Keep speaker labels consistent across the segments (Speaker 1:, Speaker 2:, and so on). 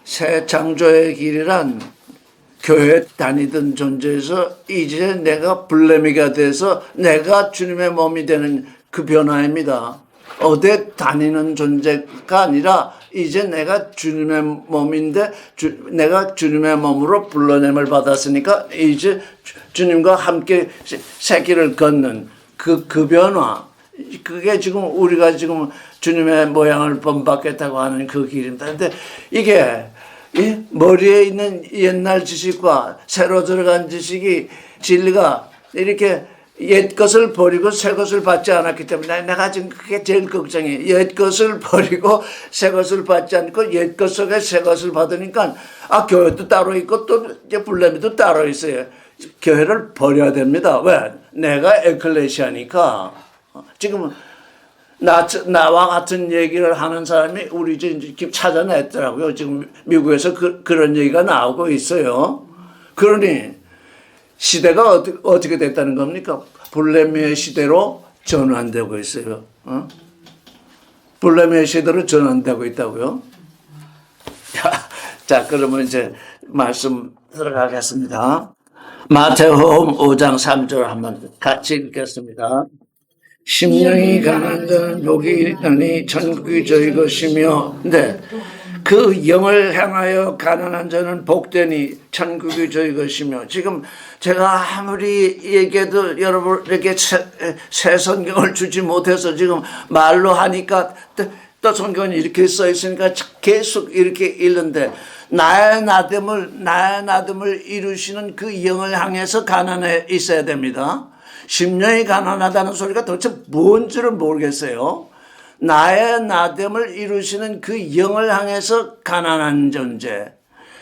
Speaker 1: 새 창조의 길이란 교회 다니던 존재에서 이제 내가 불레미가 돼서 내가 주님의 몸이 되는 그 변화입니다. 어디 다니는 존재가 아니라 이제 내가 주님의 몸인데 내가 주님의 몸으로 불러냄을 받았으니까 이제 주님과 함께 새 길을 걷는 그 변화, 그게 지금 우리가 지금 주님의 모양을 본받겠다고 하는 그 길입니다. 근데 이게 이 머리에 있는 옛날 지식과 새로 들어간 지식이 진리가 이렇게 옛 것을 버리고 새 것을 받지 않았기 때문에 내가 지금 그게 제일 걱정이에요. 옛 것을 버리고 새 것을 받지 않고 옛 것 속에 새 것을 받으니까 교회도 따로 있고 또 이제 불레미도 따로 있어요. 교회를 버려야 됩니다. 왜? 내가 에클레시아니까. 지금 나와 같은 얘기를 하는 사람이 우리 지금 찾아냈더라고요. 지금 미국에서 그런 얘기가 나오고 있어요. 그러니 시대가 어떻게 됐다는 겁니까? 불레미의 시대로 전환되고 있어요. 불레미의 시대로 전환되고 있다고요. 자, 그러면 이제 말씀 들어가겠습니다. 마태복음 5장 3절 한번 같이 읽겠습니다. 심령이 가난한 자는 복이 있나니 천국이 저희 것이며, 네, 그 영을 향하여 가난한 자는 복되니 천국이 저희 것이며. 지금 제가 아무리 얘기해도 여러분에게 새 성경을 주지 못해서 지금 말로 하니까 또 성경은 이렇게 써 있으니까 계속 이렇게 읽는데, 나의 나됨을 이루시는 그 영을 향해서 가난해 있어야 됩니다. 심령이 가난하다는 소리가 도대체 뭔지를 모르겠어요. 나의 나됨을 이루시는 그 영을 향해서 가난한 존재.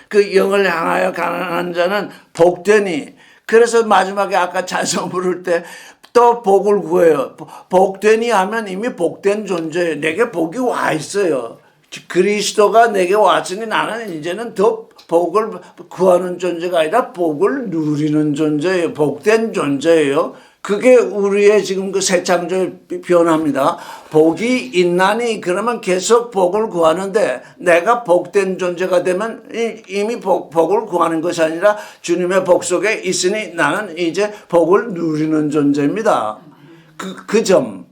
Speaker 1: 그 영을 향하여 가난한 자는 복되니. 그래서 마지막에 아까 찬송 부를 때 또 복을 구해요. 복되니 하면 이미 복된 존재예요. 내게 복이 와 있어요. 그리스도가 내게 왔으니 나는 이제는 더 복을 구하는 존재가 아니라 복을 누리는 존재예요. 복된 존재예요. 그게 우리의 지금 그 새 창조의 변화입니다. 복이 있나니 그러면 계속 복을 구하는데, 내가 복된 존재가 되면 이미 복을 구하는 것이 아니라 주님의 복 속에 있으니 나는 이제 복을 누리는 존재입니다. 그 점.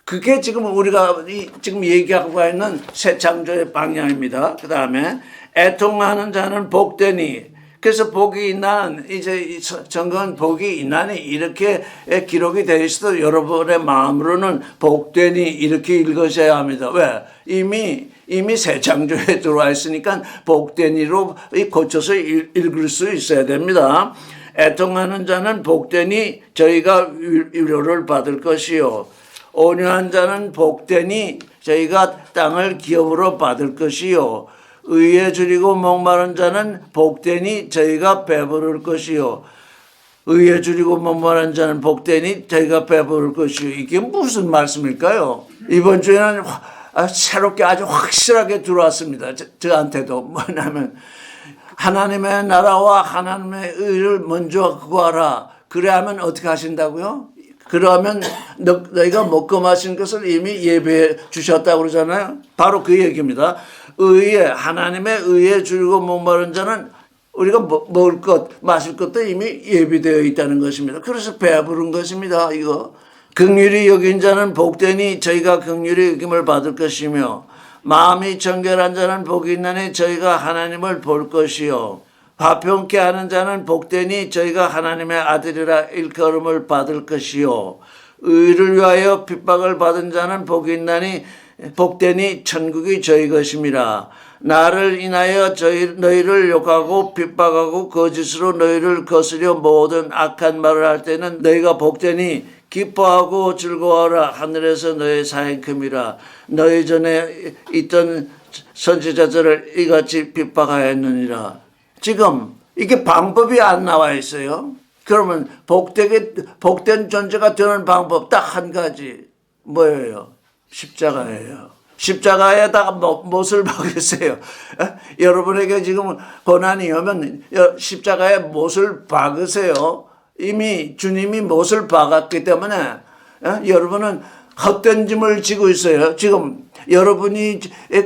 Speaker 1: 그게 지금 우리가 지금 얘기하고 있는 새 창조의 방향입니다. 그 다음에 애통하는 자는 복되니. 그래서 복이 있나는, 이제 정건 복이 있나니 이렇게 기록이 되어 있어도 여러분의 마음으로는 복되니 이렇게 읽으셔야 합니다. 왜? 이미 새 창조에 들어와 있으니까 복되니로 고쳐서 읽을 수 있어야 됩니다. 애통하는 자는 복되니 저희가 위로를 받을 것이요. 온유한 자는 복되니 저희가 땅을 기업으로 받을 것이요. 의에 줄이고 목마른 자는 복되니 저희가 배부를 것이요. 의에 줄이고 목마른 자는 복되니 저희가 배부를 것이요. 이게 무슨 말씀일까요? 이번 주에는 새롭게 아주 확실하게 들어왔습니다. 저한테도. 뭐냐면 하나님의 나라와 하나님의 의를 먼저 구하라. 그래야만 어떻게 하신다고요? 그러면 너희가 먹고 마신 것을 이미 예배해 주셨다고 그러잖아요. 바로 그 얘기입니다. 하나님의 의에 줄이고 목마른 자는 우리가 먹을 것, 마실 것도 이미 예비되어 있다는 것입니다. 그래서 배부른 것입니다. 이거. 긍휼히 여긴 자는 복되니 저희가 긍휼히 여김을 받을 것이며, 마음이 정결한 자는 복이 있나니 저희가 하나님을 볼 것이요. 화평케 하는 자는 복되니 저희가 하나님의 아들이라 일컬음을 받을 것이요. 의를 위하여 핍박을 받은 자는 복이 있나니 복되니 천국이 저희 것임이라. 나를 인하여 너희를 욕하고 핍박하고 거짓으로 너희를 거스려 모든 악한 말을 할 때는 너희가 복되니 기뻐하고 즐거워하라. 하늘에서 너희 사행큼이라. 너희 전에 있던 선지자들을 이같이 핍박하였느니라. 지금 이게 방법이 안 나와 있어요. 그러면 복된 존재가 되는 방법 딱 한 가지. 뭐예요? 십자가예요. 십자가에다가 못을 박으세요. 여러분에게 지금 고난이 오면 십자가에 못을 박으세요. 이미 주님이 못을 박았기 때문에 여러분은 헛된 짐을 지고 있어요. 지금 여러분이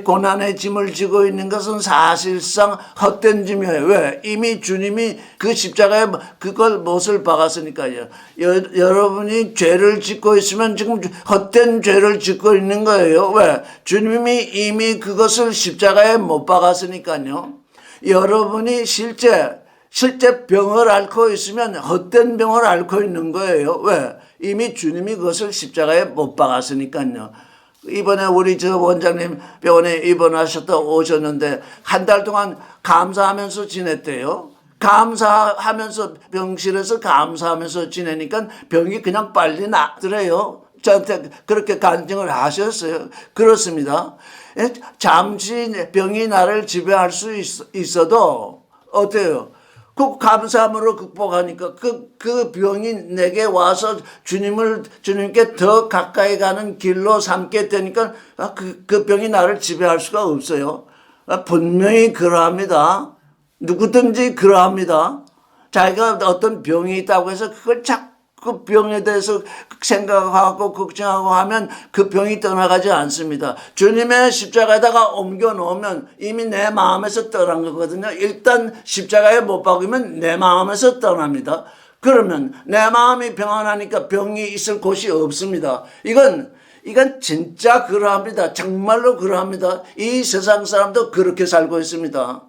Speaker 1: 고난의 짐을 지고 있는 것은 사실상 헛된 짐이에요. 왜? 이미 주님이 그 십자가에 그걸 못을 박았으니까요. 여러분이 죄를 짓고 있으면 지금 헛된 죄를 짓고 있는 거예요. 왜? 주님이 이미 그것을 십자가에 못 박았으니까요. 여러분이 실제 병을 앓고 있으면 헛된 병을 앓고 있는 거예요. 왜? 이미 주님이 그것을 십자가에 못 박았으니까요. 이번에 우리 저 원장님 병원에 입원하셨다 오셨는데 한 달 동안 감사하면서 지냈대요. 감사하면서 병실에서 감사하면서 지내니까 병이 그냥 빨리 낫더래요. 저한테 그렇게 간증을 하셨어요. 그렇습니다. 잠시 병이 나를 지배할 수 있어도 어때요? 그 감사함으로 극복하니까 그 병이 내게 와서 주님께 더 가까이 가는 길로 삼게 되니까 그 병이 나를 지배할 수가 없어요. 분명히 그러합니다. 누구든지 그러합니다. 자기가 어떤 병이 있다고 해서 그걸 자꾸 그 병에 대해서 생각하고 걱정하고 하면 그 병이 떠나가지 않습니다. 주님의 십자가에다가 옮겨 놓으면 이미 내 마음에서 떠난 거거든요. 일단 십자가에 못 박으면 내 마음에서 떠납니다. 그러면 내 마음이 평안하니까 병이 있을 곳이 없습니다. 이건 진짜 그러합니다. 정말로 그러합니다. 이 세상 사람도 그렇게 살고 있습니다.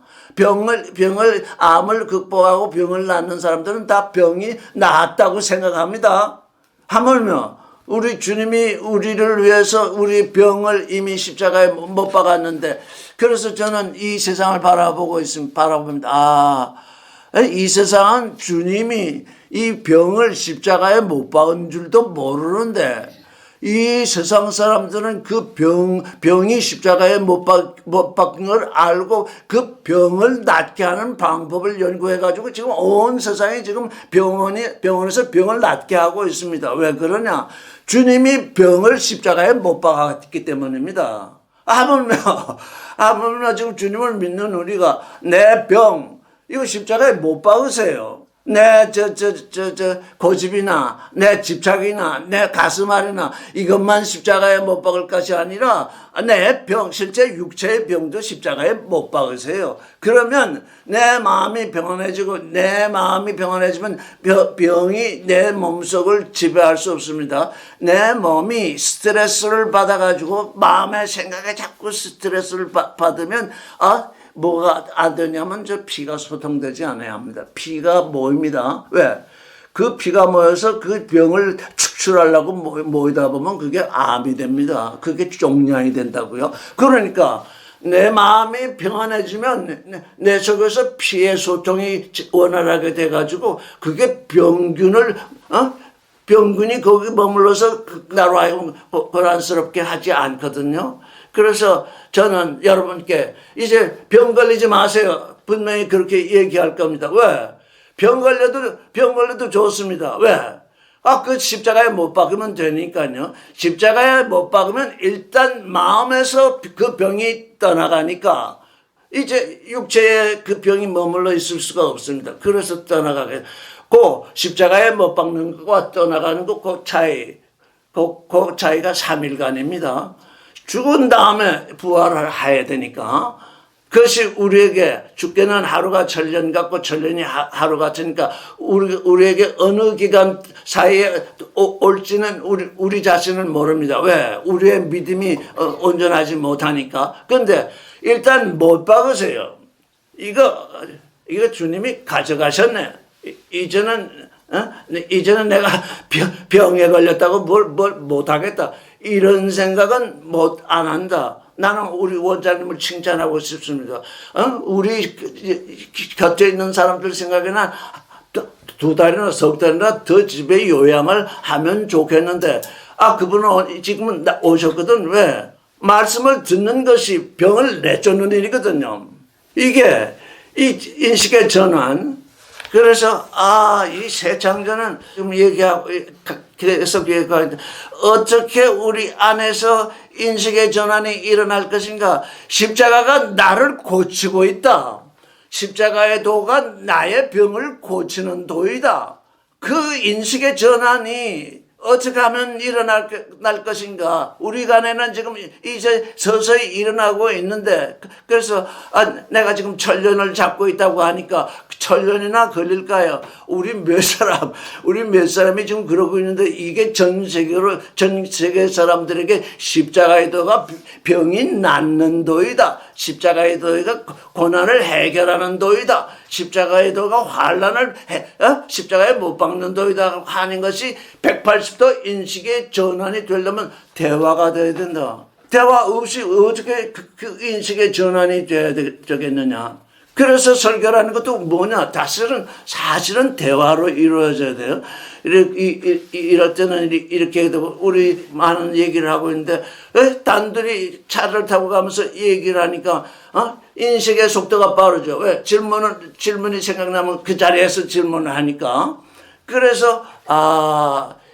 Speaker 1: 암을 극복하고 병을 낫는 사람들은 다 병이 나았다고 생각합니다. 하물며 우리 주님이 우리를 위해서 우리 병을 이미 십자가에 못 박았는데, 그래서 저는 이 세상을 바라봅니다. 이 세상은 주님이 이 병을 십자가에 못 박은 줄도 모르는데, 이 세상 사람들은 그 병이 십자가에 못 박힌 걸 알고 그 병을 낫게 하는 방법을 연구해가지고 지금 온 세상이 지금 병원에서 병을 낫게 하고 있습니다. 왜 그러냐? 주님이 병을 십자가에 못 박았기 때문입니다. 하물며 지금 주님을 믿는 우리가 내 병, 이거 십자가에 못 박으세요. 내 고집이나 내 집착이나 내 가슴앓이나 이것만 십자가에 못 박을 것이 아니라 내 병, 실제 육체의 병도 십자가에 못 박으세요. 그러면 내 마음이 평안해지고, 내 마음이 평안해지면 병이 내 몸속을 지배할 수 없습니다. 내 몸이 스트레스를 받아가지고 마음의 생각에 자꾸 스트레스를 받으면 뭐가 안 되냐면 피가 소통되지 않아야 합니다. 피가 모입니다. 왜? 그 피가 모여서 그 병을 축출하려고 모이다 보면 그게 암이 됩니다. 그게 종양이 된다고요. 그러니까 내 마음이 평안해지면 내 속에서 피의 소통이 원활하게 돼가지고 그게 병균이 거기 머물러서 나로 하여금 불안스럽게 하지 않거든요. 그래서 저는 여러분께 이제 병 걸리지 마세요. 분명히 그렇게 얘기할 겁니다. 왜? 병 걸려도 좋습니다. 왜? 그 십자가에 못 박으면 되니까요. 십자가에 못 박으면 일단 마음에서 그 병이 떠나가니까 이제 육체에 그 병이 머물러 있을 수가 없습니다. 그래서 떠나가게. 십자가에 못 박는 것과 떠나가는 것, 그 차이가 3일간입니다. 죽은 다음에 부활을 해야 되니까, 그것이 우리에게 죽게는 하루가 천년 같고 천년이 하루 같으니까 우리에게 어느 기간 사이에 올지는 우리 자신은 모릅니다. 왜? 우리의 믿음이 온전하지 못하니까. 그런데 일단 못 박으세요. 이거 주님이 가져가셨네. 이제는 내가 병에 걸렸다고 뭘 못하겠다. 이런 생각은 안 한다. 나는 우리 원장님을 칭찬하고 싶습니다. 우리 곁에 있는 사람들 생각에는 2달이나 석 달이나 더 집에 요양을 하면 좋겠는데, 그분은 지금은 오셨거든. 왜? 말씀을 듣는 것이 병을 내쫓는 일이거든요. 이게 이 인식의 전환. 그래서 이 새 창조는 지금 계속 얘기하는데, 어떻게 우리 안에서 인식의 전환이 일어날 것인가? 십자가가 나를 고치고 있다. 십자가의 도가 나의 병을 고치는 도이다. 그 인식의 전환이 어떻게 하면 날 것인가? 우리 간에는 지금 이제 서서히 일어나고 있는데, 그래서 내가 지금 천년을 잡고 있다고 하니까 천년이나 걸릴까요? 우리 몇 사람이 지금 그러고 있는데, 이게 전 세계 사람들에게 십자가의 도가 병이 낫는 도이다. 십자가의 도가 고난을 해결하는 도이다. 십자가의 도가 환난을 십자가에 못 박는 도이다 하는 것이 180도 인식의 전환이 되려면 대화가 돼야 된다. 대화 없이 어떻게 그 인식의 전환이 돼야 되겠느냐. 그래서 설교라는 것도 뭐냐. 사실은 대화로 이루어져야 돼요. 이럴 때는 이렇게 우리 많은 얘기를 하고 있는데, 단둘이 차를 타고 가면서 얘기를 하니까, 인식의 속도가 빠르죠. 왜? 질문이 생각나면 그 자리에서 질문을 하니까. 그래서,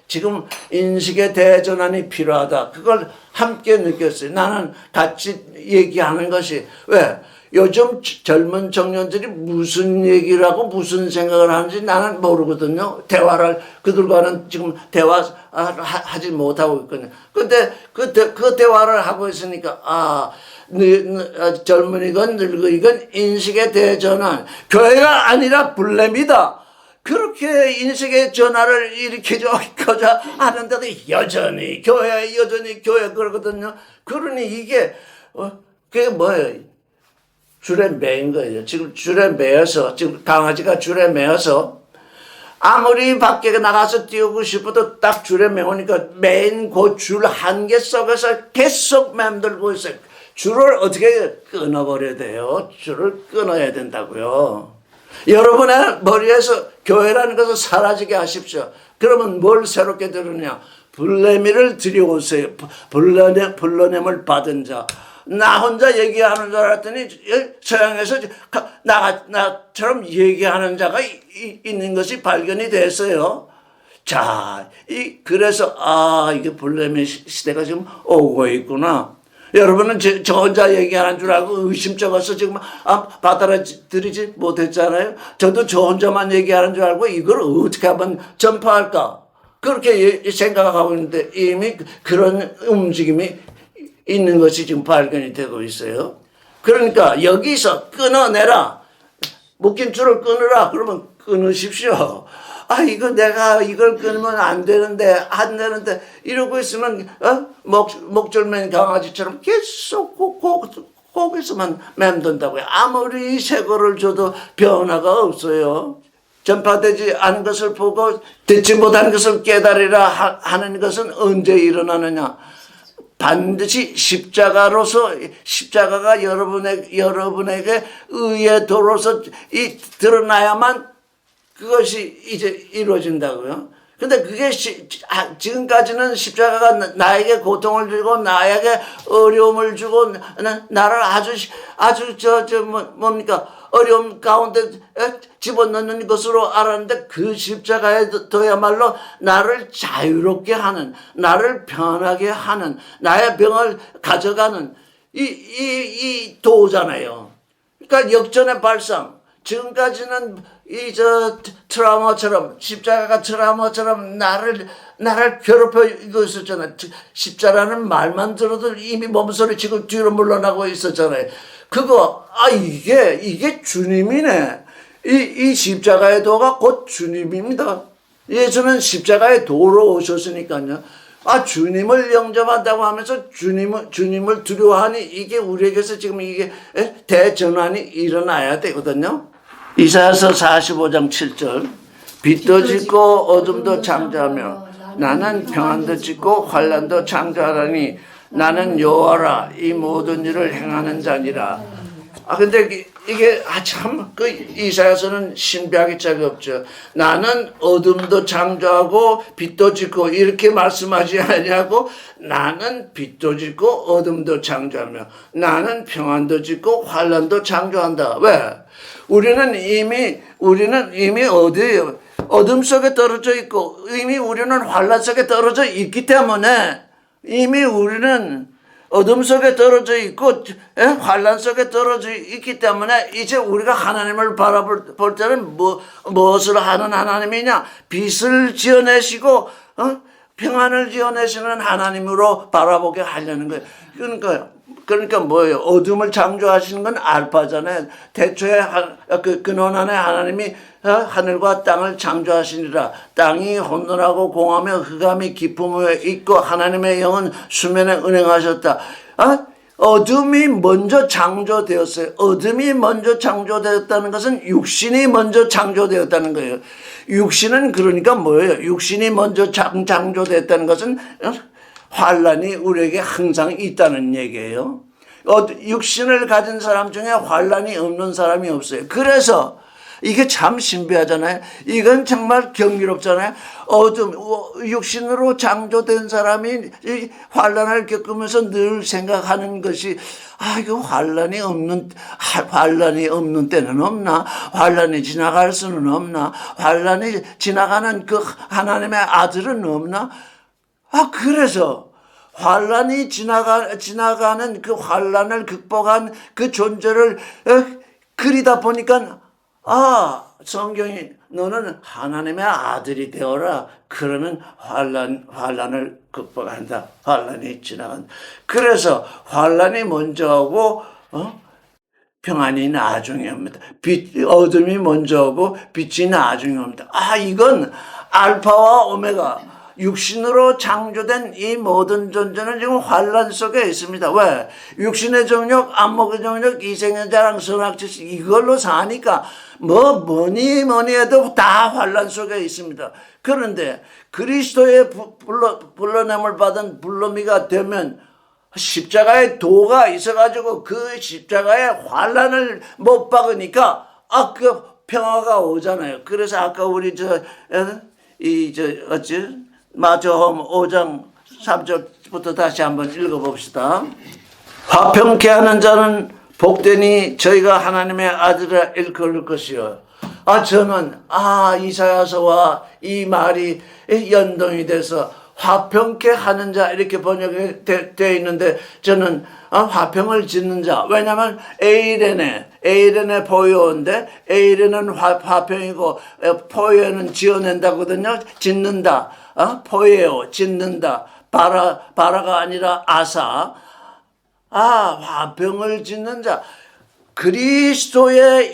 Speaker 1: 지금 인식의 대전환이 필요하다. 그걸 함께 느꼈어요. 나는 같이 얘기하는 것이, 왜? 요즘 젊은 청년들이 무슨 얘기를 하고 무슨 생각을 하는지 나는 모르거든요. 그들과는 지금 대화하지 못하고 있거든요. 근데 그 대화를 하고 있으니까, 젊은이건 늙은이건 인식의 대전환. 교회가 아니라 블렘이다. 그렇게 인식의 전환을 일으키고자 하는데도 여전히 교회 그러거든요. 그러니 이게, 그게 뭐예요? 줄에 매인 거예요. 지금 줄에 매여서, 지금 강아지가 줄에 매여서 아무리 밖에 나가서 뛰고 싶어도 딱 줄에 매우니까 매인 그 줄 한 개 속에서 계속 맴돌고 있어요. 줄을 어떻게 끊어버려야 돼요? 줄을 끊어야 된다고요. 여러분의 머리에서 교회라는 것을 사라지게 하십시오. 그러면 뭘 새롭게 들으냐? 불레미를 들여오세요. 불러냄을 받은 자. 나 혼자 얘기하는 줄 알았더니 서양에서 나처럼 얘기하는 자가 있는 것이 발견이 됐어요. 자, 그래서 이게 불렘의 시대가 지금 오고 있구나. 여러분은 저 혼자 얘기하는 줄 알고 의심쩍어서 지금 받아들이지 못했잖아요. 저도 저 혼자만 얘기하는 줄 알고 이걸 어떻게 하면 전파할까? 그렇게 생각하고 있는데 이미 그런 움직임이 있는 것이 지금 발견이 되고 있어요. 그러니까 여기서 끊어내라. 묶인 줄을 끊으라. 그러면 끊으십시오. 내가 이걸 끊으면 안 되는데 이러고 있으면 목줄맨 강아지처럼 계속 거기서만 맴돈다고요. 아무리 새거를 줘도 변화가 없어요. 전파되지 않은 것을 보고 듣지 못한 것을 깨달으라 하는 것은 언제 일어나느냐? 반드시 십자가가 여러분에게 의의 도로서 드러나야만 그것이 이제 이루어진다고요. 근데 그게 지금까지는 십자가가 나에게 고통을 주고 나에게 어려움을 주고 나를 뭡니까? 어려움 가운데 집어넣는 것으로 알았는데 그 십자가에 도야말로 나를 자유롭게 하는, 나를 편하게 하는, 나의 병을 가져가는 이 도잖아요. 그러니까 역전의 발상. 지금까지는 트라우마처럼, 십자가가 트라우마처럼 나를 괴롭혀 이거 있었잖아요. 십자라는 말만 들어도 이미 몸소리 지금 뒤로 물러나고 있었잖아요. 이게 주님이네. 이 십자가의 도가 곧 주님입니다. 예수는 십자가의 도로 오셨으니까요. 주님을 영접한다고 하면서 주님을 두려워하니 이게 우리에게서 지금 이게 대전환이 일어나야 되거든요. 이사야서 45장 7절. 빛도 짓고 어둠도 창조하며 나는 평안도 짓고 환난도 창조하라니 나는 여호와라 이 모든 일을 행하는 자니라. 근데 이게 참 이사야서는 신비하기 짝이 없죠. 나는 어둠도 창조하고 빛도 짓고 이렇게 말씀하지 아니하고 나는 빛도 짓고 어둠도 창조하며 나는 평안도 짓고 환난도 창조한다. 왜? 우리는 이미 어디에요? 어둠 속에 떨어져 있고 이미 우리는 환난 속에 떨어져 있기 때문에 이미 우리는 어둠 속에 떨어져 있고 환난 속에 떨어져 있기 때문에 이제 우리가 하나님을 바라볼 때는 무엇을 하는 하나님이냐? 빛을 지어내시고 평안을 지어내시는 하나님으로 바라보게 하려는 거예요. 그러니까 뭐예요? 어둠을 창조하시는 건 알파잖아요. 태초에 근원 안에 하나님이 하늘과 땅을 창조하시니라. 땅이 혼돈하고 공하며 흑암이 깊음에 있고 하나님의 영은 수면에 운행하셨다. 어둠이 먼저 창조되었어요. 어둠이 먼저 창조되었다는 것은 육신이 먼저 창조되었다는 거예요. 육신은 그러니까 뭐예요? 육신이 먼저 창조됐다는 것은 환란이 우리에게 항상 있다는 얘기예요. 육신을 가진 사람 중에 환란이 없는 사람이 없어요. 그래서 이게 참 신비하잖아요. 이건 정말 경이롭잖아요. 육신으로 창조된 사람이 환란을 겪으면서 늘 생각하는 것이 이거 환란이 없는 때는 없나? 환란이 지나갈 수는 없나? 환란이 지나가는 그 하나님의 아들은 없나? 그래서 환란이 지나가는 그 환란을 극복한 그 존재를 그리다 보니까 성경이 너는 하나님의 아들이 되어라. 그러면 환란을 극복한다. 환란이 지나간다. 그래서 환란이 먼저 오고 평안이 나중에 옵니다. 어둠이 먼저 오고 빛이 나중에 옵니다. 이건 알파와 오메가. 육신으로 창조된 이 모든 존재는 지금 환란 속에 있습니다. 왜? 육신의 정욕, 안목의 정욕, 이생의 자랑, 선악지식 이걸로 사니까 뭐니 해도 다 환란 속에 있습니다. 그런데 그리스도의 불러냄을 받은 불러미가 되면 십자가의 도가 있어가지고 그 십자가의 환란을 못 박으니까 그 평화가 오잖아요. 그래서 아까 우리 마태복음 5장 3절부터 다시 한번 읽어봅시다. 화평케 하는 자는 복되니 저희가 하나님의 아들이라 일컬을 것이요. 저는 이사야서와 이 말이 연동이 돼서 화평케 하는 자 이렇게 번역이 되어 있는데 저는 화평을 짓는 자. 왜냐하면 에이렌의 포효인데 에이렌은 화평이고 포효는 지어낸다거든요. 짓는다. 포예요. 짓는다. 바라가 아니라 아사. 화평을 짓는 자. 그리스도를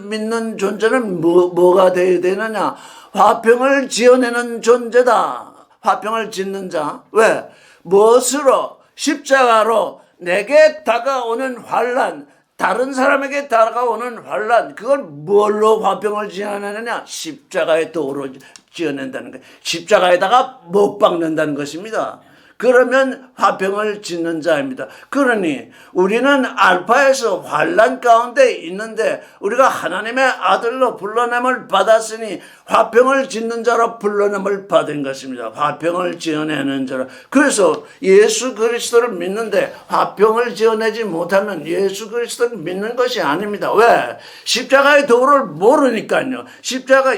Speaker 1: 믿는 존재는 뭐가 되어야 되느냐? 화평을 지어내는 존재다. 화평을 짓는 자. 왜? 무엇으로? 십자가로 내게 다가오는 환란, 다른 사람에게 다가오는 환란, 그걸 뭘로 화평을 지어내느냐? 십자가의 도로 지어낸다는 거예요. 십자가에다가 못 박는다는 것입니다. 그러면 화평을 짓는 자입니다. 그러니 우리는 알파에서 환란 가운데 있는데 우리가 하나님의 아들로 불러냄을 받았으니 화평을 짓는 자로 불러냄을 받은 것입니다. 화평을 지어내는 자로. 그래서 예수 그리스도를 믿는데 화평을 지어내지 못하면 예수 그리스도를 믿는 것이 아닙니다. 왜? 십자가의 도를 모르니까요.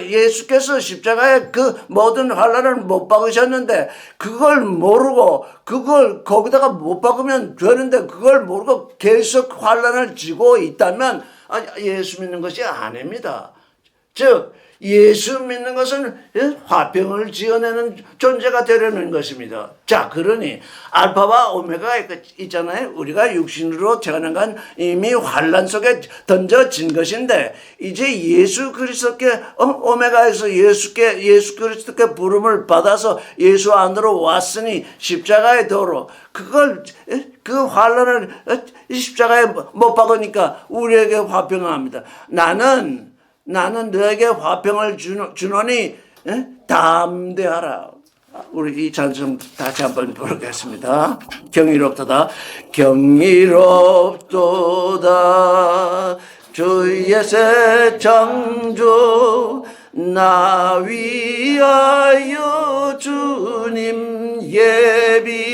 Speaker 1: 예수께서 십자가의 그 모든 환란을 못 박으셨는데 그걸 모르고 그걸 거기다가 못 박으면 되는데 그걸 모르고 계속 환란을 지고 있다면 예수 믿는 것이 아닙니다. 즉 예수 믿는 것은 화평을 지어내는 존재가 되려는 것입니다. 자, 그러니 알파와 오메가가 있잖아요. 우리가 육신으로 태어난 이미 환란 속에 던져진 것인데 이제 예수 그리스도께 오메가에서 예수 그리스도께 부름을 받아서 예수 안으로 왔으니 십자가의 도로 그 환란을 십자가에 못 박으니까 우리에게 화평을 합니다. 나는 너에게 화평을 주노니 담대하라. 우리 이 찬송 다시 한번 부르겠습니다. 경이롭도다. 경이롭도다. 주의 새 창조 나 위하여 주님 예비하셨네.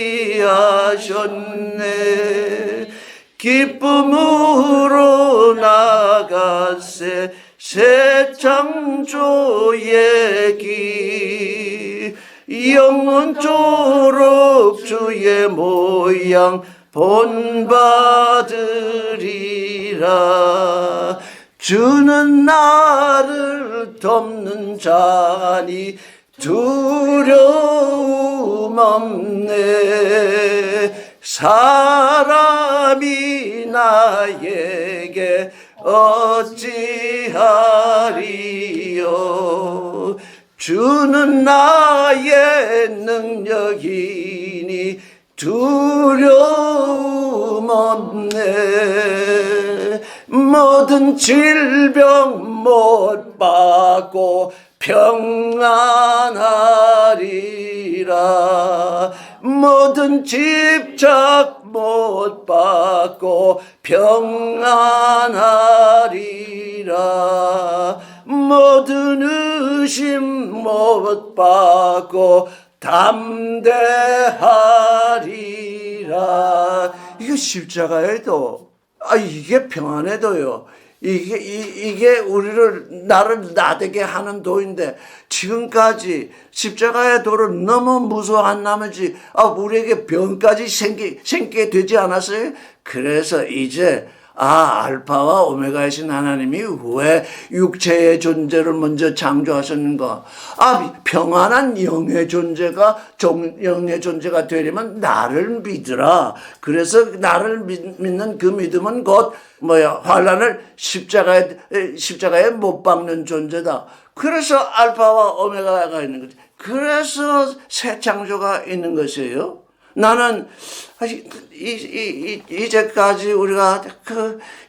Speaker 1: 기쁨으로 나가세 새 창조의 길 영원토록 주의 모양 본받으리라. 주는 나를 돕는 자니 두려움 없네. 사람이 나에게 어찌하리요. 주는 나의 능력이니 두려움 없네. 모든 질병 못 받고 평안하리라. 모든 집착 못 받고 평안하리라. 모든 의심 못 받고 담대하리라. 이게 십자가에도, 이게 평안에도요. 이게 나를 나대게 하는 도인데, 지금까지 십자가의 도를 너무 무서워한 나머지, 우리에게 병까지 생기게 되지 않았어요? 그래서 이제, 알파와 오메가이신 하나님이 왜 육체의 존재를 먼저 창조하셨는가? 평안한 영의 존재가 되려면 나를 믿으라. 그래서 나를 믿는 그 믿음은 곧 환난을 십자가에 못 박는 존재다. 그래서 알파와 오메가가 있는 거지. 그래서 새 창조가 있는 것이에요. 나는 이제까지 우리가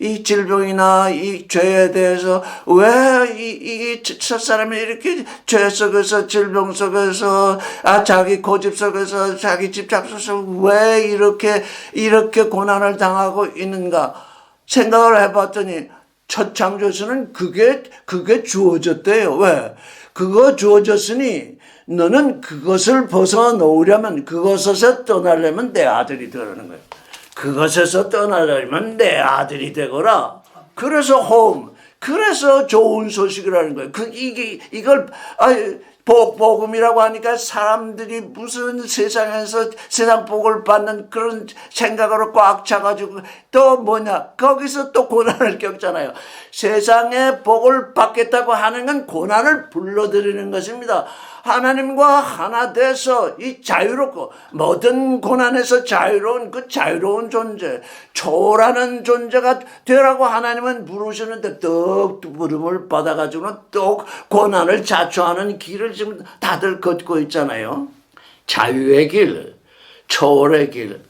Speaker 1: 이 질병이나 이 죄에 대해서 왜 이 첫사람이 이렇게 죄 속에서 질병 속에서 자기 고집 속에서 자기 집착 속에서 왜 이렇게 고난을 당하고 있는가 생각을 해봤더니 첫 창조에서는 그게 주어졌대요. 왜? 그거 주어졌으니 너는 그것을 벗어놓으려면, 그것에서 떠나려면 내 아들이 되라는 거예요. 그것에서 떠나려면 내 아들이 되거라. 그래서 그래서 좋은 소식이라는 거예요. 이걸 복음이라고 하니까 사람들이 무슨 세상 복을 받는 그런 생각으로 꽉 차가지고 또 거기서 또 고난을 겪잖아요. 세상에 복을 받겠다고 하는 건 고난을 불러들이는 것입니다. 하나님과 하나 돼서 이 자유롭고 모든 고난에서 자유로운 그 자유로운 존재, 초월하는 존재가 되라고 하나님은 부르시는데 또 부름을 받아가지고는 또 고난을 자초하는 길을 지금 다들 걷고 있잖아요. 자유의 길, 초월의 길.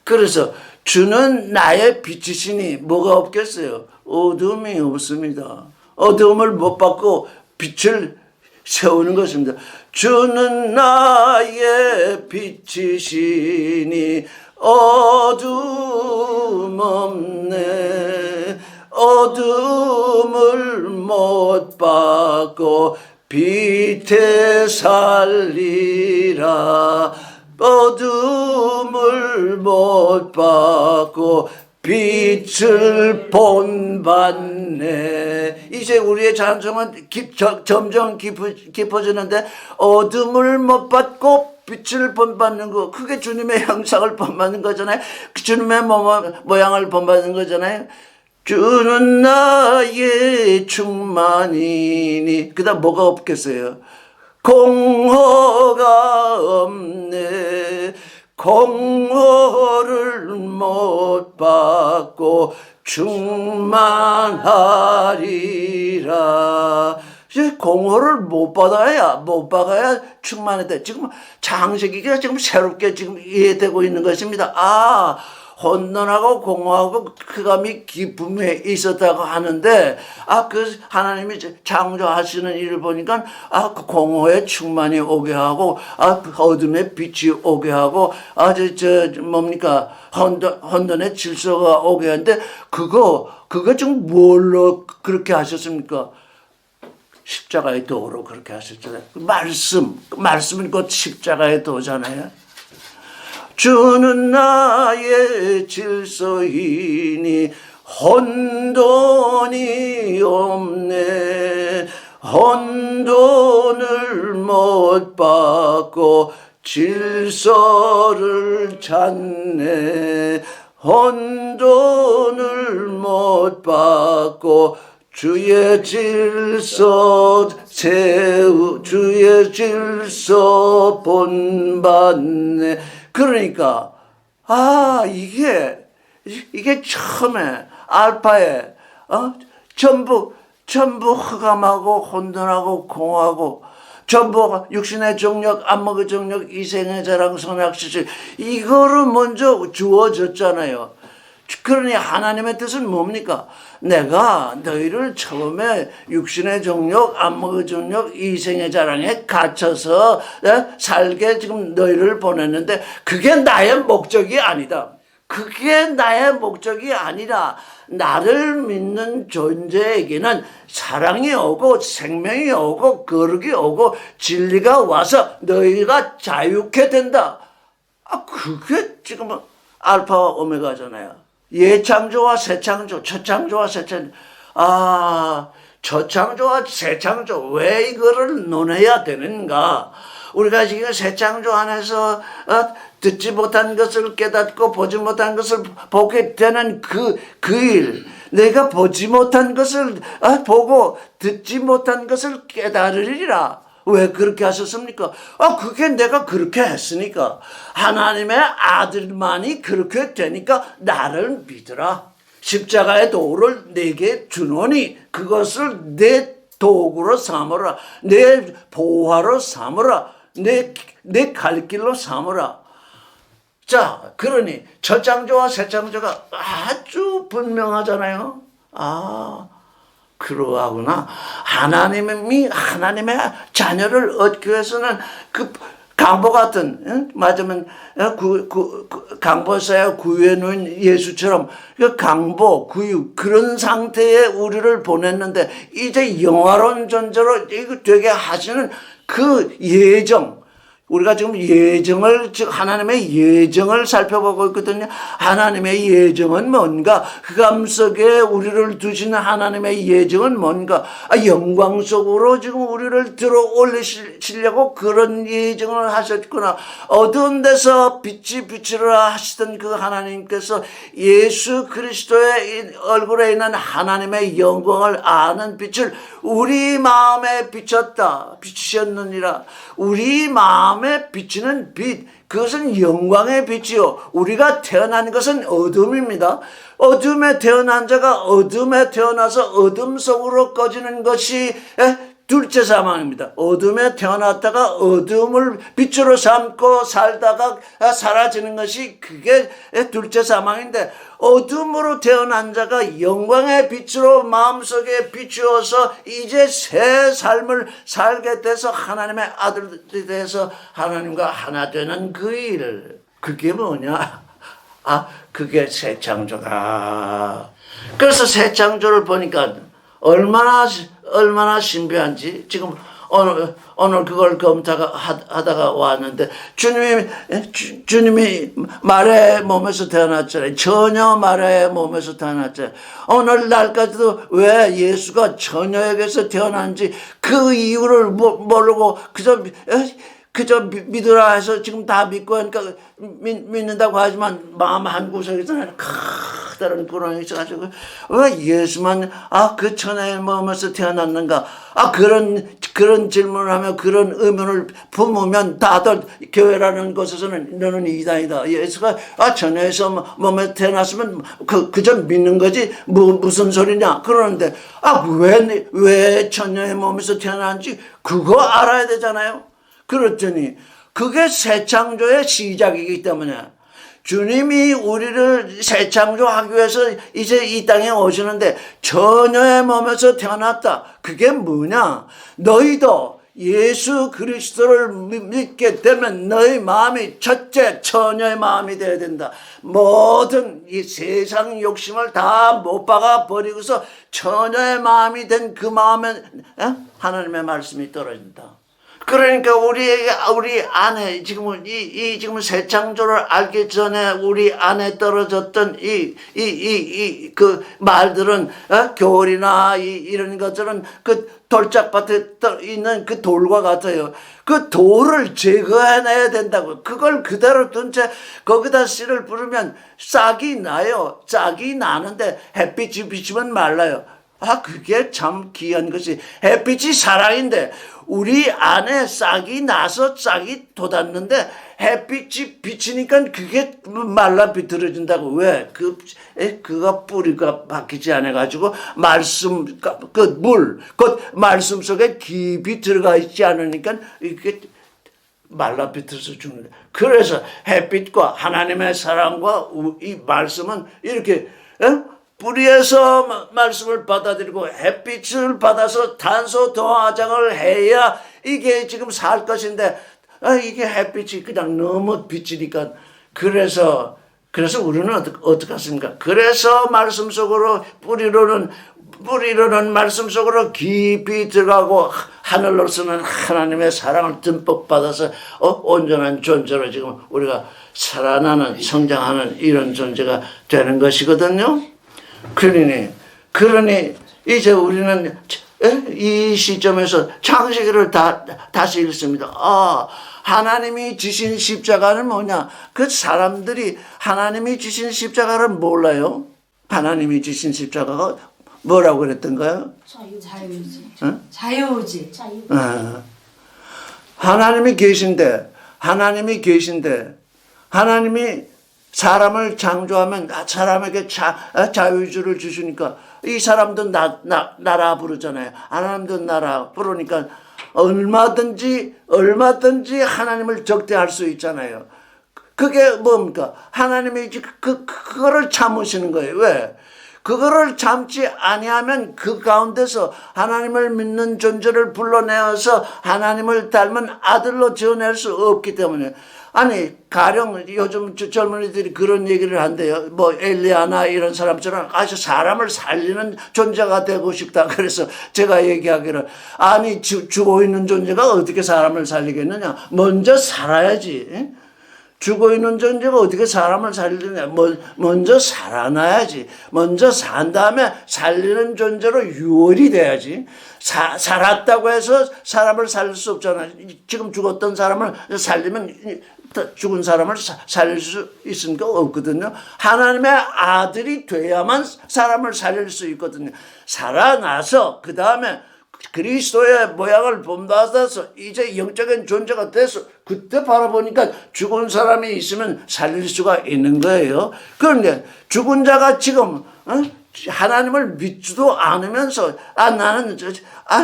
Speaker 1: 그래서 주는 나의 빛이시니 뭐가 없겠어요? 어둠이 없습니다. 어둠을 못 받고 빛을 세우는 것입니다. 주는 나의 빛이시니 어둠 없네. 어둠을 못 받고 빛에 살리라. 어둠을 못 받고 빛을 본받네. 이제 우리의 찬송은 점점 깊어지는데 어둠을 못 받고 빛을 본받는 거, 그게 주님의 형상을 본받는 거잖아요. 주님의 모양을 본받는 거잖아요. 주는 나의 충만이니. 그 다음 뭐가 없겠어요? 공허가 없네. 공허를 못 받고 충만하리라. 이제 공허를 못 받아야 충만하다. 지금 창세기가 지금 새롭게 지금 이해되고 있는 것입니다. 혼돈하고 공허하고 흑암이 기쁨에 있었다고 하는데, 그 하나님이 창조하시는 일을 보니까, 그 공허에 충만이 오게 하고, 그 어둠에 빛이 오게 하고, 뭡니까? 혼돈의 질서가 오게 하는데, 그거 지금 뭘로 그렇게 하셨습니까? 십자가의 도로 그렇게 하셨잖아요. 말씀은 곧 십자가의 도잖아요. 주는 나의 질서이니 혼돈이 없네. 혼돈을 못 받고 질서를 찾네. 혼돈을 못 받고 주의 질서 주의 질서 본받네. 그러니까 이게 처음에 알파에 전부 흑암하고 혼돈하고 공하고 전부 육신의 정력, 안목의 정력, 이생의 자랑, 선악시실 이거를 먼저 주어졌잖아요. 그러니 하나님의 뜻은 뭡니까? 내가 너희를 처음에 육신의 정력, 안목의 정력, 이생의 자랑에 갇혀서 살게 지금 너희를 보냈는데 그게 나의 목적이 아니다. 그게 나의 목적이 아니라 나를 믿는 존재에게는 사랑이 오고 생명이 오고 거룩이 오고 진리가 와서 너희가 자유케 된다. 그게 지금 알파와 오메가잖아요. 예창조와 새창조, 첫창조와 새창조. 첫창조와 새창조 왜 이거를 논해야 되는가? 우리가 지금 새창조 안에서 듣지 못한 것을 깨닫고 보지 못한 것을 보게 되는 그 일, 내가 보지 못한 것을 보고 듣지 못한 것을 깨달으리라. 왜 그렇게 하셨습니까? 그게 내가 그렇게 했으니까. 하나님의 아들만이 그렇게 되니까 나를 믿으라. 십자가의 도를 내게 주노니 그것을 내 도구로 삼으라. 내 보화로 삼으라. 내 갈 길로 삼으라. 자, 그러니 첫 창조와 새 창조가 아주 분명하잖아요. 그러하구나. 하나님의 자녀를 얻기 위해서는 그 강보 같은, 맞으면 강보사야 구유해 놓은 예수처럼 그 강보, 구유, 그런 상태에 우리를 보냈는데 이제 영화로운 존재로 이거 되게 하시는 그 예정, 우리가 지금 하나님의 예정을 살펴보고 있거든요. 하나님의 예정은 뭔가? 흑암 속에 우리를 두시는 하나님의 예정은 뭔가? 영광 속으로 지금 우리를 들어 올리시려고 그런 예정을 하셨구나. 어두운 데서 빛이 비치라 하시던 그 하나님께서 예수 그리스도의 얼굴에 있는 하나님의 영광을 아는 빛을 우리 마음에 비추셨느니라. 우리 마음에 비치는 빛, 그것은 영광의 빛이요. 우리가 태어난 것은 어둠입니다. 어둠에 태어난 자가 어둠에 태어나서 어둠 속으로 꺼지는 것이 둘째 사망입니다. 어둠에 태어났다가 어둠을 빛으로 삼고 살다가 사라지는 것이 그게 둘째 사망인데, 어둠으로 태어난 자가 영광의 빛으로 마음속에 비추어서 이제 새 삶을 살게 돼서 하나님의 아들이 돼서 하나님과 하나 되는 그 일, 그게 뭐냐? 그게 새 창조다. 그래서 새 창조를 보니까 얼마나 신비한지 지금 오늘 그걸 검토하다가 왔는데, 주님이 마리아의 몸에서 태어났잖아요. 처녀 마리아의 몸에서 태어났잖아요. 오늘 날까지도 왜 예수가 처녀에게서 태어난지 그 이유를 모르고 그저 믿으라 해서 지금 다 믿고 하니까 믿는다고 하지만 마음 한 구석에서는 다른 구렁이 있어가지고 왜 예수만 그 처녀의 몸에서 태어났는가? 그런 질문을 하며 그런 의문을 품으면 다들 교회라는 곳에서는 너는 이단이다. 예수가 처녀에서 몸에 태어났으면 그저 믿는 거지 무슨 소리냐? 그러는데 왜 처녀의 몸에서 태어났는지 그거 알아야 되잖아요. 그렇더니 그게 새 창조의 시작이기 때문에 주님이 우리를 새 창조하기 위해서 이제 이 땅에 오시는데 처녀의 몸에서 태어났다. 그게 뭐냐? 너희도 예수 그리스도를 믿게 되면 너희 마음이 첫째 처녀의 마음이 되어야 된다. 모든 이 세상 욕심을 다 못 박아 버리고서 처녀의 마음이 된 그 마음에 하나님의 말씀이 떨어진다. 그러니까 우리 안에 지금 지금 새 창조를 알기 전에 우리 안에 떨어졌던 그 말들은 교리나 이런 것들은 그 돌짝밭에 있는 그 돌과 같아요. 그 돌을 제거해내야 된다고. 그걸 그대로 둔 채 거기다 씨를 부르면 싹이 나요. 싹이 나는데 햇빛이 비치면 말라요. 그게 참 귀한 것이 햇빛이 사랑인데 우리 안에 싹이 나서 싹이 돋았는데 햇빛이 비치니까 그게 말라 비틀어진다고. 왜? 그가 뿌리가 박히지 않아가지고 말씀, 그 말씀 속에 깊이 들어가 있지 않으니까 이게 말라 비틀어서 죽는 거예요. 그래서 햇빛과 하나님의 사랑과 이 말씀은 이렇게 뿌리에서 말씀을 받아들이고 햇빛을 받아서 탄소 동화장을 해야 이게 지금 살 것인데 이게 햇빛이 그냥 너무 비치니까 그래서 우리는 어떻게 하십니까? 그래서 말씀 속으로 뿌리로는 말씀 속으로 깊이 들어가고 하늘로서는 하나님의 사랑을 듬뿍 받아서 온전한 존재로 지금 우리가 살아나는 성장하는 이런 존재가 되는 것이거든요. 그러니 이제 우리는 이 시점에서 창세기를 다시 읽습니다. 하나님이 주신 십자가는 뭐냐? 그 사람들이 하나님이 주신 십자가를 몰라요. 하나님이 주신 십자가가 뭐라고 그랬던가요?
Speaker 2: 자유지.
Speaker 1: 응?
Speaker 2: 자유지.
Speaker 1: 하나님이 계신데 하나님이 사람을 창조하면 사람에게 자유주를 주시니까 이 사람도 나라 부르잖아요. 하나님도 나라 부르니까 얼마든지 하나님을 적대할 수 있잖아요. 그게 뭡니까? 하나님이 그거를 참으시는 거예요. 왜? 그거를 참지 아니하면 그 가운데서 하나님을 믿는 존재를 불러내어서 하나님을 닮은 아들로 지어낼 수 없기 때문에. 아니 가령 요즘 젊은이들이 그런 얘기를 한대요. 뭐 엘리야나 이런 사람처럼 아주 사람을 살리는 존재가 되고 싶다. 그래서 제가 얘기하기를 아니 죽어 있는 존재가 어떻게 사람을 살리겠느냐. 먼저 살아야지. 죽어 있는 존재가 어떻게 사람을 살리느냐. 먼저 살아나야지. 먼저 산 다음에 살리는 존재로 유월이 돼야지. 살았다고 해서 사람을 살릴 수 없잖아요. 지금 죽었던 사람을 살리면 죽은 사람을 살릴 수 있으니까 없거든요. 하나님의 아들이 돼야만 사람을 살릴 수 있거든요. 살아나서 그 다음에 그리스도의 모양을 본받아서 이제 영적인 존재가 돼서 그때 바라보니까 죽은 사람이 있으면 살릴 수가 있는 거예요. 그런데 죽은 자가 지금 하나님을 믿지도 않으면서 나는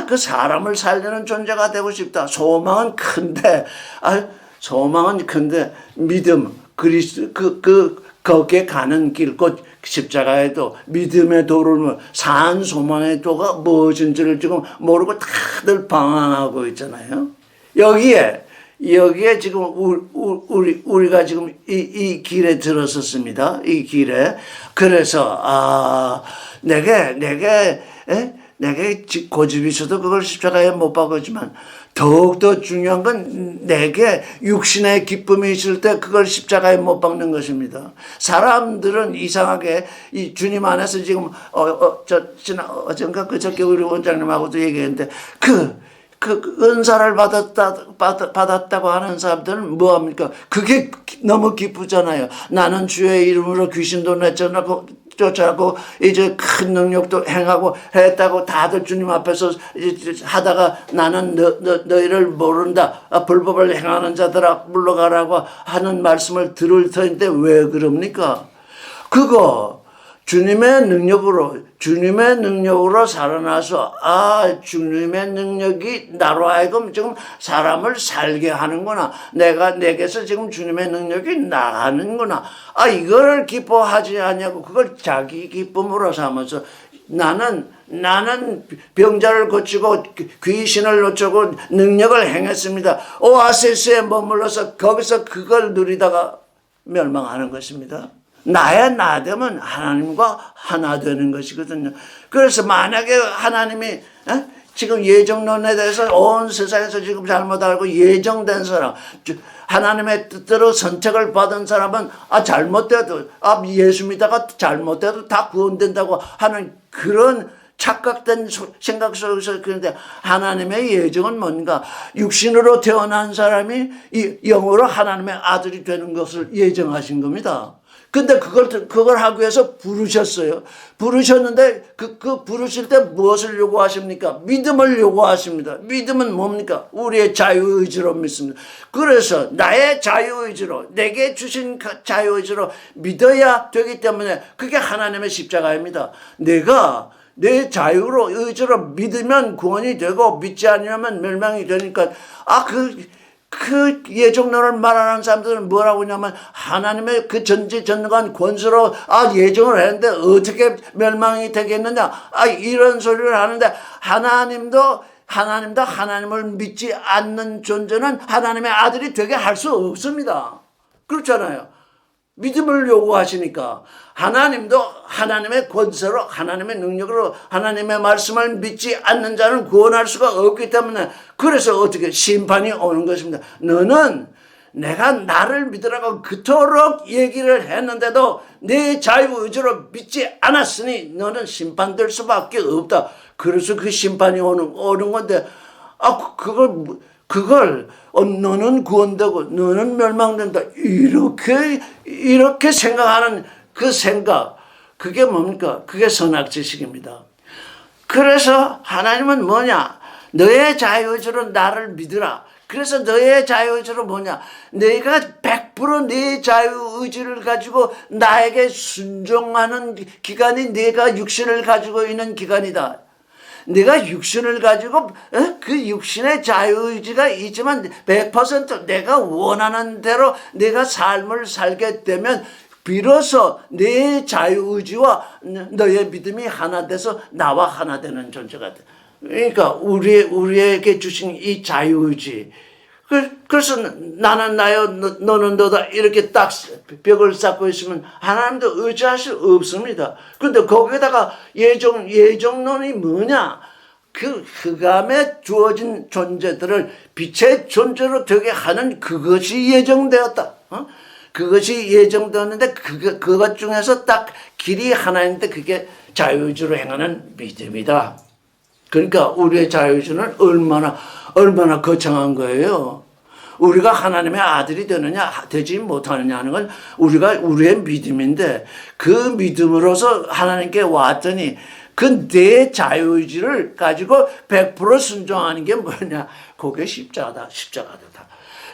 Speaker 1: 그 사람을 살리는 존재가 되고 싶다. 소망은 큰데 믿음 그리스도 거기에 가는 길, 곧 십자가에도 믿음의 도를 산 소망의 도가 무엇인지를 지금 모르고 다들 방황하고 있잖아요. 여기에 지금 우리가 지금 이 길에 들어섰습니다. 이 길에. 그래서 내게 고집이 있어도 그걸 십자가에 못 박았지만 더욱더 중요한 건 내게 육신의 기쁨이 있을 때 그걸 십자가에 못 박는 것입니다. 사람들은 이상하게 이 주님 안에서 지금 어젠가 그저께 우리 원장님하고도 얘기했는데 그 은사를 받았다고 하는 사람들은 뭐합니까? 그게 너무 기쁘잖아요. 나는 주의 이름으로 귀신도 쫓아가고 이제 큰 능력도 행하고 했다고 다들 주님 앞에서 하다가 나는 너희를 모른다. 불법을 행하는 자들아 물러가라고 하는 말씀을 들을 터인데 왜 그럽니까? 그거 주님의 능력으로 살아나서 주님의 능력이 나로 하여금 지금 사람을 살게 하는구나. 내게서 지금 주님의 능력이 나가는구나. 이거를 기뻐하지 않냐고 그걸 자기 기쁨으로 삼아서 나는 병자를 고치고 귀신을 놓치고 능력을 행했습니다. 오아시스에 머물러서 거기서 그걸 누리다가 멸망하는 것입니다. 나 되면 하나님과 하나 되는 것이거든요. 그래서 만약에 하나님이 지금 예정론에 대해서 온 세상에서 지금 잘못 알고 예정된 사람, 하나님의 뜻대로 선택을 받은 사람은 잘못돼도 예수 믿다가 잘못돼도 다 구원된다고 하는 그런 착각된 생각 속에서. 그런데 하나님의 예정은 뭔가? 육신으로 태어난 사람이 이 영으로 하나님의 아들이 되는 것을 예정하신 겁니다. 근데 그걸 하기 위해서 부르셨어요. 부르셨는데 그 부르실 때 무엇을 요구하십니까? 믿음을 요구하십니다. 믿음은 뭡니까? 우리의 자유의지로 믿습니다. 그래서 나의 자유의지로, 내게 주신 자유의지로 믿어야 되기 때문에 그게 하나님의 십자가입니다. 내가 내 자유로, 의지로 믿으면 구원이 되고 믿지 않으면 멸망이 되니까, 그 예정론을 말하는 사람들은 뭐라고 하냐면 하나님의 그 전지전능한 권세로 예정을 했는데 어떻게 멸망이 되겠느냐 이런 소리를 하는데 하나님도 하나님을 믿지 않는 존재는 하나님의 아들이 되게 할 수 없습니다. 그렇잖아요. 믿음을 요구하시니까 하나님도 하나님의 권세로 하나님의 능력으로 하나님의 말씀을 믿지 않는 자는 구원할 수가 없기 때문에 그래서 어떻게 심판이 오는 것입니다. 너는 내가 나를 믿으라고 그토록 얘기를 했는데도 내 자유의지로 믿지 않았으니 너는 심판될 수밖에 없다. 그래서 그 심판이 오는 건데 그걸 너는 구원되고 너는 멸망된다. 이렇게 생각하는 그 생각, 그게 뭡니까? 그게 선악지식입니다. 그래서 하나님은 뭐냐? 너의 자유의지로 나를 믿으라. 그래서 너의 자유의지로 뭐냐? 내가 100%내 자유의지를 가지고 나에게 순종하는 기간이 내가 육신을 가지고 있는 기간이다. 내가 육신을 가지고 그 육신의 자유의지가 있지만 100% 내가 원하는 대로 내가 삶을 살게 되면 비로소 내 자유의지와 너의 믿음이 하나 돼서 나와 하나 되는 존재가 돼. 그러니까 우리에게 주신 이 자유의지. 그래서 나는 나요, 너는 너다 이렇게 딱 벽을 쌓고 있으면 하나님도 의지할 수 없습니다. 그런데 거기에다가 예정론이 뭐냐? 그 흑암에 주어진 존재들을 빛의 존재로 되게 하는 그것이 예정되었다. 그것이 예정되었는데 그것 중에서 딱 길이 하나인데 그게 자유의지로 행하는 믿음이다. 그러니까 우리의 자유의지는 얼마나 거창한 거예요. 우리가 하나님의 아들이 되느냐 되지 못하느냐 하는 건 우리의 믿음인데 그 믿음으로서 하나님께 왔더니 그 내 자유의지를 가지고 100% 순종하는 게 뭐냐? 그게 십자가다.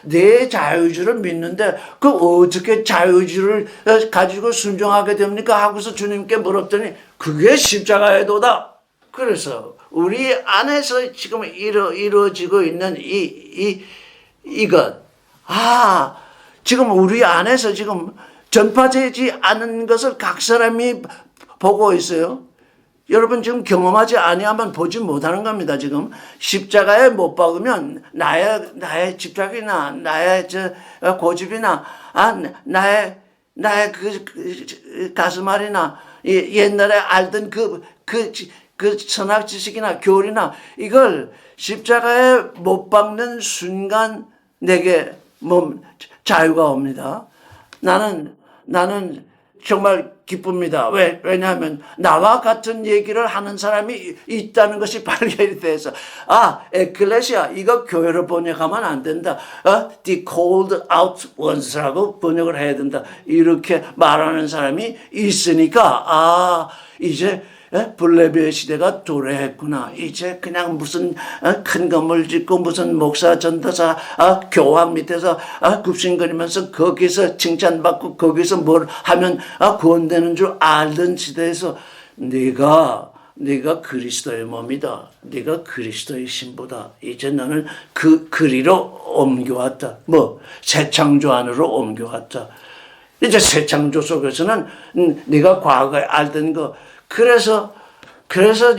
Speaker 1: 내 자유의지를 믿는데 그 어떻게 자유의지를 가지고 순종하게 됩니까? 하고서 주님께 물었더니 그게 십자가의 도다. 그래서 우리 안에서 지금 이루어지고 있는 이것, 지금 우리 안에서 지금 전파되지 않은 것을 각 사람이 보고 있어요. 여러분 지금 경험하지 아니하면 보지 못하는 겁니다. 지금 십자가에 못 박으면 나의 집착이나 나의 고집이나 나의 그 가슴앓이나 옛날에 알던 그 선악지식이나 교리나 이걸 십자가에 못 박는 순간 내게 자유가 옵니다. 나는 정말 기쁩니다. 왜냐하면 나와 같은 얘기를 하는 사람이 있다는 것이 발견이 돼서 에클레시아 이거 교회로 번역하면 안 된다. The called out ones라고 번역을 해야 된다. 이렇게 말하는 사람이 있으니까 이제 블레비의 시대가 도래했구나. 이제 그냥 무슨 큰 건물 짓고 무슨 목사 전도사 교황 밑에서 굽신거리면서 거기서 칭찬받고 거기서 뭘 하면 구원되는 줄 알던 시대에서 네가 그리스도의 몸이다. 네가 그리스도의 신부다. 이제 너는 그 그리로 옮겨왔다. 새 창조 안으로 옮겨왔다. 이제 새 창조 속에서는 네가 과거에 알던 거 그래서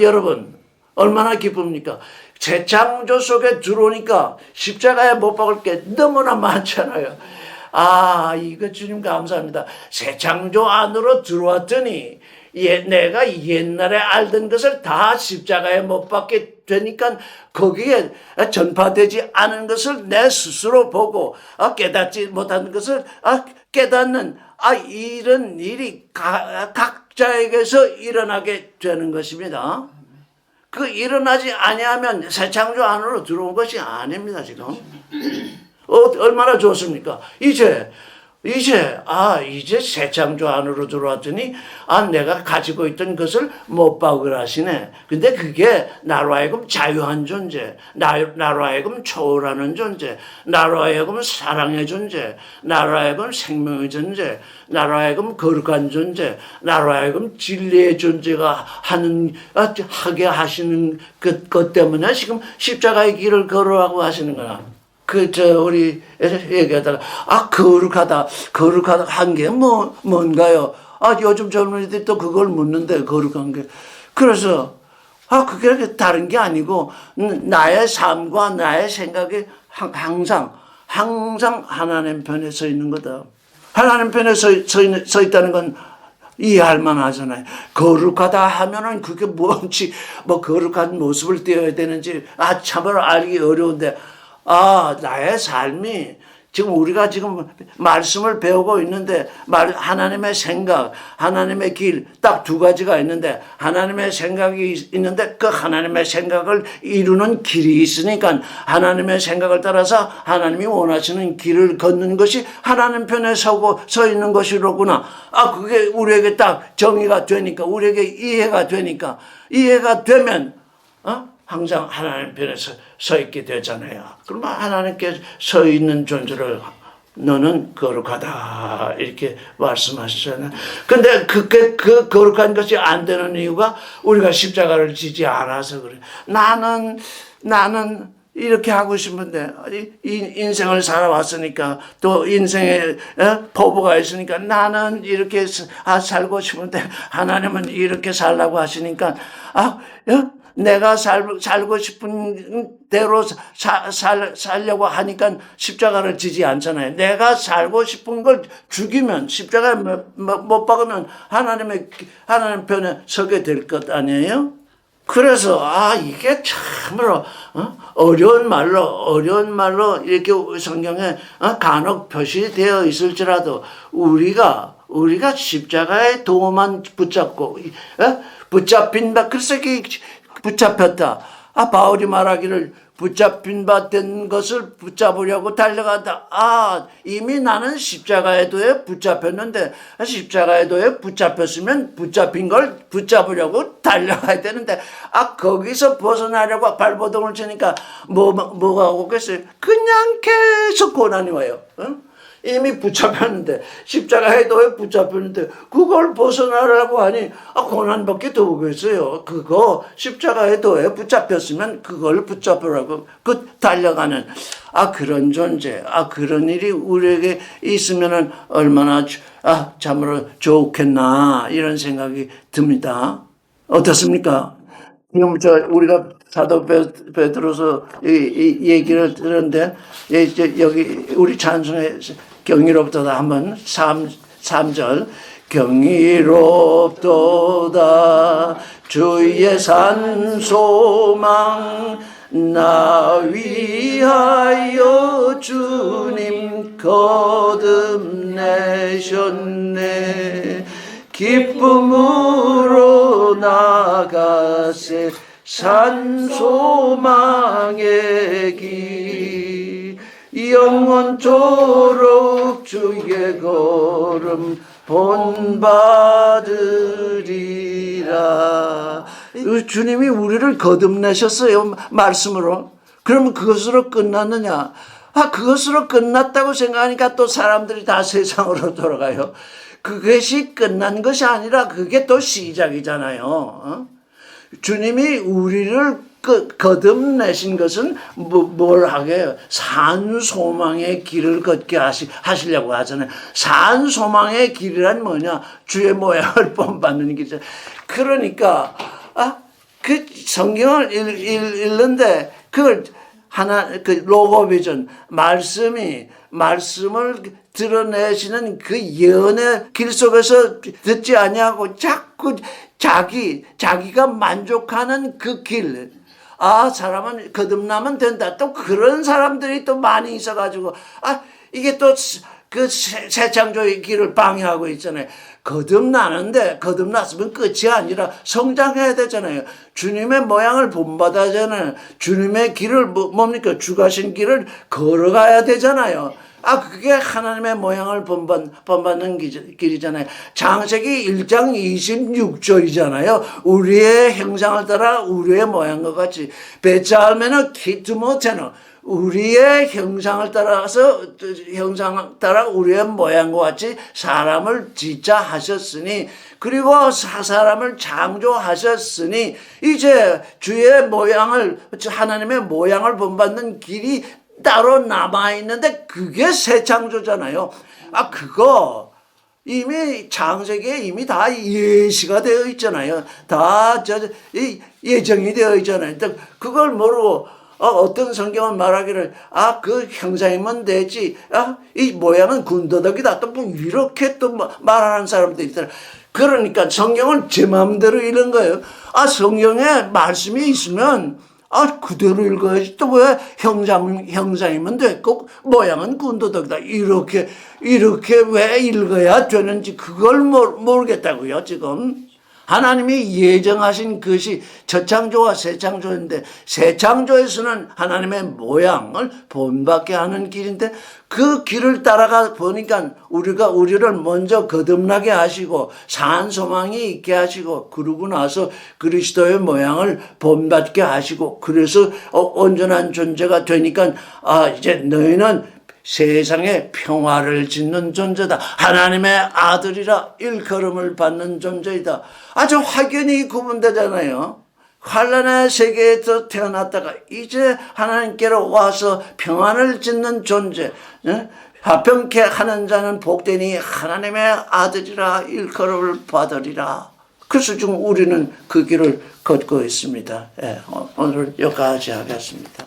Speaker 1: 여러분 얼마나 기쁩니까? 새 창조 속에 들어오니까 십자가에 못 박을 게 너무나 많잖아요. 이거 주님 감사합니다. 새 창조 안으로 들어왔더니 내가 옛날에 알던 것을 다 십자가에 못 박게 되니까 거기에 전파되지 않은 것을 내 스스로 보고 깨닫지 못한 것을 깨닫는 이런 일이 각자에게서 일어나게 되는 것입니다. 그 일어나지 아니하면 새 창조 안으로 들어온 것이 아닙니다. 지금 얼마나 좋습니까? 이제 이제 새 창조 안으로 들어왔더니, 내가 가지고 있던 것을 못 박으라시네. 근데 그게 나로 하여금 자유한 존재, 나로 하여금 초월하는 존재, 나로 하여금 사랑의 존재, 나로 하여금 생명의 존재, 나로 하여금 거룩한 존재, 나로 하여금 진리의 존재가 하게 하시는 것 때문에 지금 십자가의 길을 걸어가고 하시는 거야. 우리 얘기하다가, 거룩하다 한 게 뭔가요? 요즘 젊은이들이 또 그걸 묻는데, 거룩한 게. 그래서, 그게 다른 게 아니고, 나의 삶과 나의 생각이 항상 하나님 편에 서 있는 거다. 하나님 편에 서 있다는 건 이해할 만하잖아요. 거룩하다 하면은 그게 뭔지, 거룩한 모습을 띄어야 되는지, 참으로 알기 어려운데, 나의 삶이 우리가 지금 말씀을 배우고 있는데, 하나님의 생각, 하나님의 길, 딱 두 가지가 있는데, 하나님의 생각이 있는데, 그 하나님의 생각을 이루는 길이 있으니까, 하나님의 생각을 따라서 하나님이 원하시는 길을 걷는 것이 하나님 편에 서 있는 것이로구나. 그게 우리에게 딱 정의가 되니까, 우리에게 이해가 되면, 항상 하나님 편에 서 있게 되잖아요. 그러면 하나님께 서 있는 존재를 너는 거룩하다 이렇게 말씀하시잖아요. 근데 그 거룩한 것이 안 되는 이유가 우리가 십자가를 지지 않아서 그래. 나는 이렇게 하고 싶은데 인생을 살아왔으니까 또 인생에 포부가 있으니까 나는 이렇게 살고 싶은데 하나님은 이렇게 살라고 하시니까 내가 살고 싶은 대로 살려고 하니까 십자가를 지지 않잖아요. 내가 살고 싶은 걸 죽이면 십자가에 못 박으면 하나님 편에 서게 될 것 아니에요? 그래서 이게 참으로 어려운 말로 이렇게 성경에 간혹 표시되어 있을지라도 우리가 십자가의 도만 붙잡고 붙잡힌다. 글쎄 붙잡혔다. 바울이 말하기를 붙잡힌 바 된 것을 붙잡으려고 달려가다. 이미 나는 십자가의 도에 붙잡혔는데 십자가의 도에 붙잡혔으면 붙잡힌 걸 붙잡으려고 달려가야 되는데 거기서 벗어나려고 발버둥을 치니까 뭐가 오겠어요? 그냥 계속 고난이 와요. 이미 붙잡혔는데 십자가의 도에 붙잡혔는데 그걸 벗어나라고 하니 고난밖에 더 오겠어요. 그거 십자가의 도에 붙잡혔으면 그걸 붙잡으라고 달려가는 그런 존재, 그런 일이 우리에게 있으면은 얼마나 참으로 좋겠나 이런 생각이 듭니다. 어떻습니까? 지금 우리가 사도 베드로서 이 얘기를 들었는데 여기 우리 찬송의 경이롭도다 한번 3절 경이롭도다 주의 산 소망 나 위하여 주님 거듭내셨네 기쁨으로 나가세 산 소망의 길 영원토록 주의 걸음 본받으리라. 주님이 우리를 거듭내셨어요 말씀으로. 그러면 그것으로 끝났느냐? 그것으로 끝났다고 생각하니까 또 사람들이 다 세상으로 돌아가요. 그것이 끝난 것이 아니라 그게 또 시작이잖아요. 주님이 우리를 거듭내신 것은 뭘 하게요? 산 소망의 길을 걷게 하시려고 하잖아요. 산 소망의 길이란 뭐냐? 주의 모양을 본받는 길이죠. 그러니까 그 성경을 읽는데 그걸 로고 비전 말씀을 드러내시는 그 예언의 길 속에서 듣지 아니하고 자꾸 자기가 만족하는 그 길. 사람은 거듭나면 된다. 또 그런 사람들이 또 많이 있어가지고, 이게 또 그 새 창조의 길을 방해하고 있잖아요. 거듭났으면 끝이 아니라 성장해야 되잖아요. 주님의 모양을 본받아야 되잖아요. 주님의 길을 뭡니까? 주 가신 길을 걸어가야 되잖아요. 그게 하나님의 모양을 본받는 길이잖아요. 창세기 1장 26절이잖아요. 우리의 형상을 따라 우리의 모양과 같이 배짤매는 키트모테는 우리의 형상을 따라 우리의 모양과 같이 사람을 짓자 하셨으니, 그리고 사람을 창조하셨으니, 이제 주의 모양을, 하나님의 모양을 본받는 길이 따로 남아있는데, 그게 새 창조잖아요. 그거 이미 창세기에 이미 다 예시가 되어 있잖아요. 다 예정이 되어 있잖아요. 그걸 모르고 어떤 성경은 말하기를 그 형상이면 되지, 이 모양은 군더더기다, 또 뭐 이렇게 또 말하는 사람들이 있더라. 그러니까 성경을 제 마음대로 읽은 거예요. 성경에 말씀이 있으면 그대로 읽어야지. 또 왜 형상이면 됐고 모양은 군더더기다, 이렇게 왜 읽어야 되는지 그걸 모르겠다고요. 지금 하나님이 예정하신 것이 첫 창조와 새 창조인데, 새 창조에서는 하나님의 모양을 본받게 하는 길인데, 그 길을 따라가 보니까 우리를 먼저 거듭나게 하시고 산 소망이 있게 하시고, 그러고 나서 그리스도의 모양을 본받게 하시고, 그래서 온전한 존재가 되니까 이제 너희는 세상에 평화를 짓는 존재다, 하나님의 아들이라 일컬음을 받는 존재이다. 아주 확연히 구분되잖아요. 환란의 세계에서 태어났다가 이제 하나님께로 와서 평안을 짓는 존재, 화평케 하는 자는 복되니 하나님의 아들이라 일컬음을 받으리라. 그래서 지금 우리는 그 길을 걷고 있습니다. 오늘 여기까지 하겠습니다.